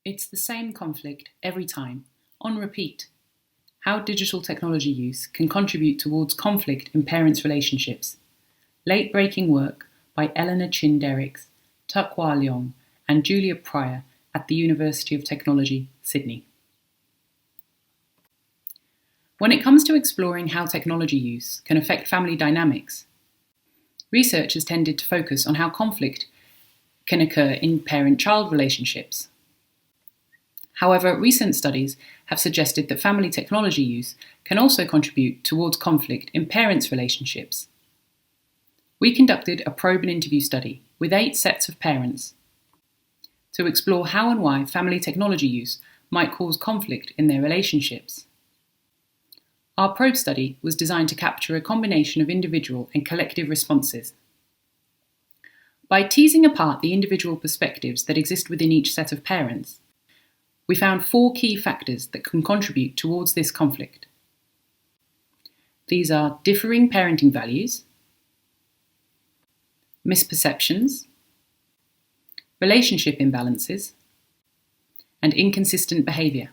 It's the same conflict every time, on repeat. How digital technology use can contribute towards conflict in parents' relationships. Late-breaking work by Eleanor Derix, Tukwar Leong, and Julia Pryor at the University of Technology, Sydney. When it comes to exploring how technology use can affect family dynamics, research has tended to focus on how conflict can occur in parent-child relationships. However, recent studies have suggested that family technology use can also contribute towards conflict in parents' relationships. We conducted a probe and interview study with 8 sets of parents to explore how and why family technology use might cause conflict in their relationships. Our probe study was designed to capture a combination of individual and collective responses. By teasing apart the individual perspectives that exist within each set of parents, we found 4 key factors that can contribute towards this conflict. These are differing parenting values, misperceptions, relationship imbalances, and inconsistent behaviour.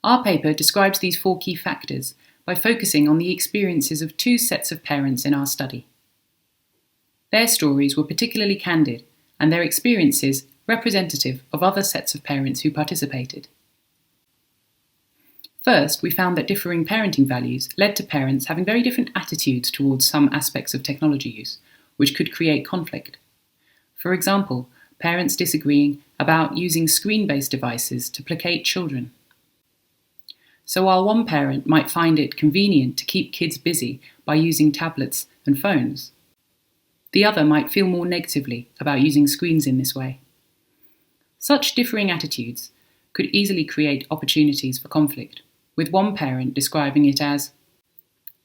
Our paper describes these 4 key factors by focusing on the experiences of 2 sets of parents in our study. Their stories were particularly candid, and their experiences representative of other sets of parents who participated. First, we found that differing parenting values led to parents having very different attitudes towards some aspects of technology use, which could create conflict. For example, parents disagreeing about using screen-based devices to placate children. So while one parent might find it convenient to keep kids busy by using tablets and phones, the other might feel more negatively about using screens in this way. Such differing attitudes could easily create opportunities for conflict, with one parent describing it as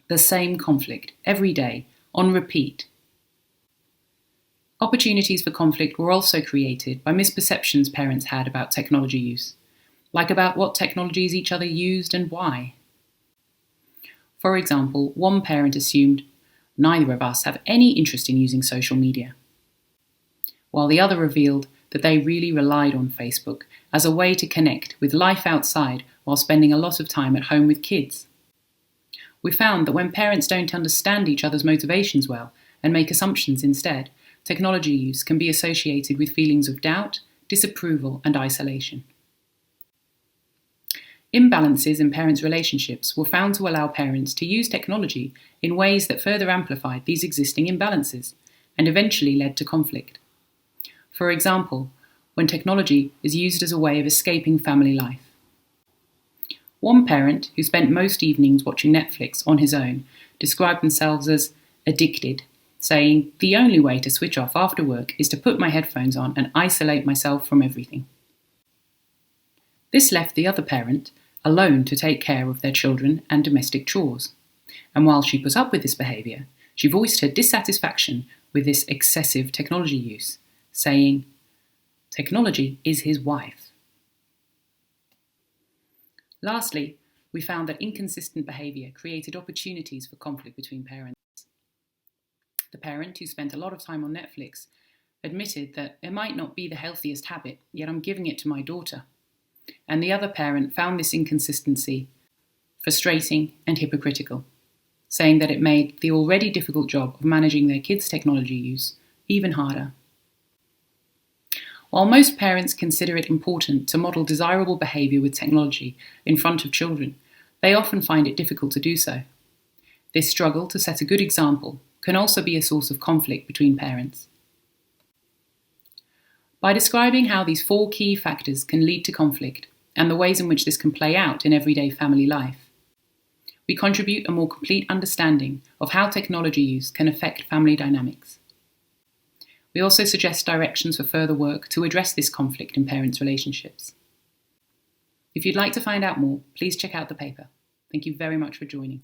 the same conflict every day, on repeat. Opportunities for conflict were also created by misperceptions parents had about technology use, like about what technologies each other used and why. For example, one parent assumed neither of us have any interest in using social media, while the other revealed that they really relied on Facebook as a way to connect with life outside while spending a lot of time at home with kids. We found that when parents don't understand each other's motivations well and make assumptions instead, technology use can be associated with feelings of doubt, disapproval, and isolation. Imbalances in parents' relationships were found to allow parents to use technology in ways that further amplified these existing imbalances and eventually led to conflict. For example, when technology is used as a way of escaping family life. One parent, who spent most evenings watching Netflix on his own, described themselves as addicted, saying, "The only way to switch off after work is to put my headphones on and isolate myself from everything." This left the other parent alone to take care of their children and domestic chores. And while she put up with this behaviour, she voiced her dissatisfaction with this excessive technology use, saying, "Technology is his wife." Lastly, we found that inconsistent behaviour created opportunities for conflict between parents. The parent, who spent a lot of time on Netflix, admitted that it might not be the healthiest habit, yet I'm giving it to my daughter. And the other parent found this inconsistency frustrating and hypocritical, saying that it made the already difficult job of managing their kids' technology use even harder. While most parents consider it important to model desirable behaviour with technology in front of children, they often find it difficult to do so. This struggle to set a good example can also be a source of conflict between parents. By describing how these 4 key factors can lead to conflict and the ways in which this can play out in everyday family life, we contribute a more complete understanding of how technology use can affect family dynamics. We also suggest directions for further work to address this conflict in parents' relationships. If you'd like to find out more, please check out the paper. Thank you very much for joining.